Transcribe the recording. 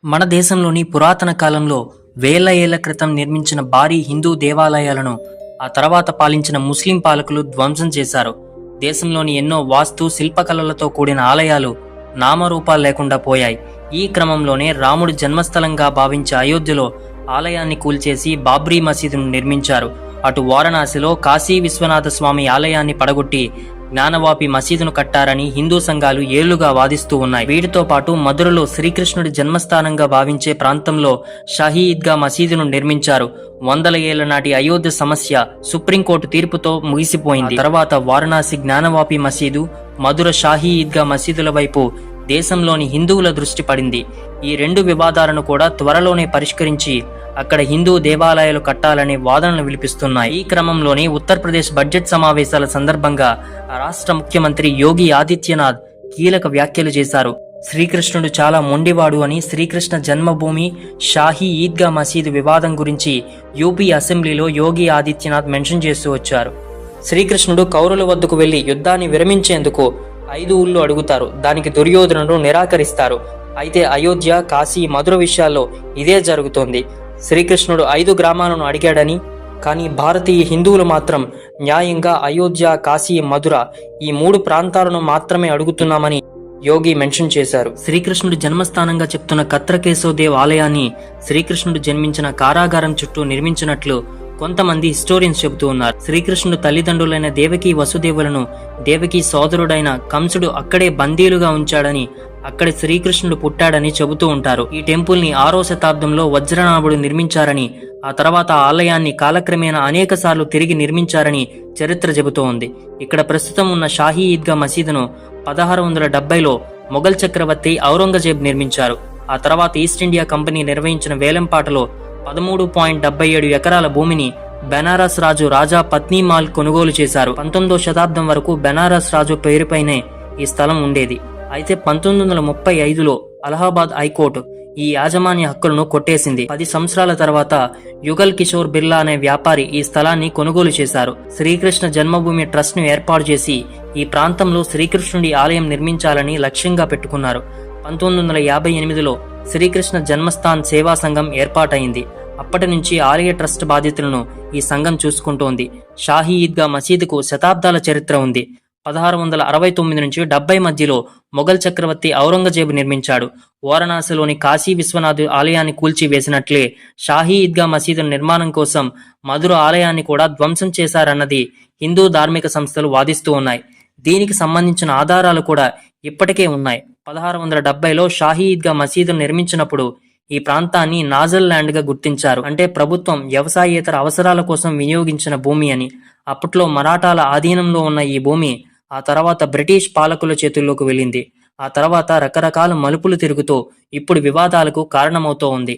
మన దేశంలోని పురాతన కాలంలో వేల ఏళ్ల క్రితం నిర్మించిన భారీ హిందూ దేవాలయాలను ఆ తర్వాత పాలించిన ముస్లిం పాలకులు ధ్వంసం చేశారు. దేశంలోని ఎన్నో వాస్తు శిల్పకళలతో కూడిన ఆలయాలు నామరూపాలు లేకుండా పోయాయి. ఈ క్రమంలోనే రాముడి జన్మస్థలంగా భావించే అయోధ్యలో ఆలయాన్ని కూల్చేసి బాబ్రీ మసీదును నిర్మించారు. అటు వారణాసిలో కాశీ విశ్వనాథ స్వామి ఆలయాన్ని పడగొట్టి జ్ఞానవాపి మసీదును కట్టారని హిందూ సంఘాలు ఏళ్లుగా వాదిస్తూ ఉన్నాయి. వీటితో పాటు మధురలో శ్రీకృష్ణుడి జన్మస్థానంగా భావించే ప్రాంతంలో షాహీ ఈద్గా మసీదును నిర్మించారు. వందల ఏళ్ల నాటి అయోధ్య సమస్య సుప్రీంకోర్టు తీర్పుతో ముగిసిపోయింది. తర్వాత వారణాసి జ్ఞానవాపి మసీదు, మధుర షాహీ ఈద్గా మసీదుల వైపు దేశంలోని హిందువుల దృష్టి పడింది. ఈ రెండు వివాదాలను కూడా త్వరలోనే పరిష్కరించి అక్కడ హిందూ దేవాలయాలు కట్టాలనే వాదనలు వినిపిస్తున్నాయి. ఈ క్రమంలోనే ఉత్తరప్రదేశ్ బడ్జెట్ సమావేశాల సందర్భంగా రాష్ట్ర ముఖ్యమంత్రి యోగి ఆదిత్యనాథ్ కీలక వ్యాఖ్యలు చేశారు. శ్రీకృష్ణుడు చాలా మొండివాడు అని శ్రీకృష్ణ జన్మభూమి షాహీ ఈద్గా మసీదు వివాదం గురించి యూపీ అసెంబ్లీలో యోగి ఆదిత్యనాథ్ మెన్షన్ చేస్తూ వచ్చారు. శ్రీకృష్ణుడు కౌరవుల వద్దకు వెళ్లి యుద్ధాన్ని విరమించేందుకు 5 ఊళ్ళు అడుగుతారు. దానికి దుర్యోధనుడు నిరాకరిస్తారు. అయితే అయోధ్య, కాశీ, మధుర విషయాల్లో ఇదే జరుగుతోంది. శ్రీకృష్ణుడు 5 గ్రామాలను అడిగాడని, కానీ భారతీయ హిందువులు మాత్రం న్యాయంగా అయోధ్య, కాశీ, మధుర ఈ 3 ప్రాంతాలను మాత్రమే అడుగుతున్నామని యోగి మెన్షన్ చేశారు. శ్రీకృష్ణుడి జన్మస్థానంగా చెప్తున్న కత్రకేశవదేవ్ ఆలయాన్ని శ్రీకృష్ణుడు జన్మించిన కారాగారం చుట్టూ నిర్మించినట్లు కొంతమంది హిస్టోరియన్స్ చెబుతూ ఉన్నారు. శ్రీకృష్ణుడు తల్లిదండ్రులైన దేవకి వసుదేవులను దేవకి సోదరుడైన కంసుడు అక్కడే బందీలుగా ఉంచాడని, అక్కడ శ్రీకృష్ణుడు పుట్టాడని చెబుతూ ఉంటారు. ఈ టెంపుల్ ని 6వ శతాబ్దంలో వజ్రనాభుడు నిర్మించారని, ఆ తర్వాత ఆలయాన్ని కాలక్రమేణా అనేక సార్లు తిరిగి నిర్మించారని చరిత్ర చెబుతూ ఉంది. ఇక్కడ ప్రస్తుతం ఉన్న షాహీ ఈద్గా మసీదును 1670లో మొఘల్ చక్రవర్తి ఔరంగజేబ్ నిర్మించారు. ఆ తర్వాత ఈస్ట్ ఇండియా కంపెనీ నిర్వహించిన వేలంపాటలో 13.77 ఎకరాల భూమిని బెనారస్ రాజు రాజా పత్నీమాల్ కొనుగోలు చేశారు. 19వ శతాబ్దం వరకు బెనారస్ రాజు పేరుపైనే ఈ స్థలం ఉండేది. అయితే 1935లో అలహాబాద్ హైకోర్టు ఈ యాజమాన్య హక్కులను కొట్టేసింది. 10 సంవత్సరాల తర్వాత యుగల్ కిషోర్ బిర్లా అనే వ్యాపారి ఈ స్థలాన్ని కొనుగోలు చేశారు. శ్రీకృష్ణ జన్మభూమి ట్రస్ట్ ను ఏర్పాటు చేసి ఈ ప్రాంతంలో శ్రీకృష్ణుడి ఆలయం నిర్మించాలని లక్ష్యంగా పెట్టుకున్నారు. 1958లో శ్రీకృష్ణ జన్మస్థాన్ సేవా సంఘం ఏర్పాటైంది. అప్పటి నుంచి ఆలయ ట్రస్ట్ బాధ్యతలను ఈ సంఘం చూసుకుంటోంది. షాహీ ఈద్గా మసీదుకు శతాబ్దాల చరిత్ర ఉంది. 1669 నుంచి 70 మధ్యలో మొఘల్ చక్రవర్తి ఔరంగజేబు నిర్మించాడు. వారణాసిలోని కాశీ విశ్వనాథ్ ఆలయాన్ని కూల్చివేసినట్లే షాహీ ఈద్గా మసీదు నిర్మాణం కోసం మధుర ఆలయాన్ని కూడా ధ్వంసం చేశారన్నది హిందూ ధార్మిక సంస్థలు వాదిస్తూ ఉన్నాయి. దీనికి సంబంధించిన ఆధారాలు కూడా ఇప్పటికే ఉన్నాయి. 1670లో షాహీ ఈద్గా మసీదును నిర్మించినప్పుడు ఈ ప్రాంతాన్ని నాజల్ ల్యాండ్ గా గుర్తించారు. అంటే ప్రభుత్వం వ్యవసాయేతర అవసరాల కోసం వినియోగించిన భూమి అని. అప్పట్లో మరాఠాల ఆధీనంలో ఉన్న ఈ భూమి ఆ తర్వాత బ్రిటిష్ పాలకుల చేతుల్లోకి వెళ్ళింది. ఆ తర్వాత రకరకాల మలుపులు తిరుగుతూ ఇప్పుడు వివాదాలకు కారణమవుతూ ఉంది.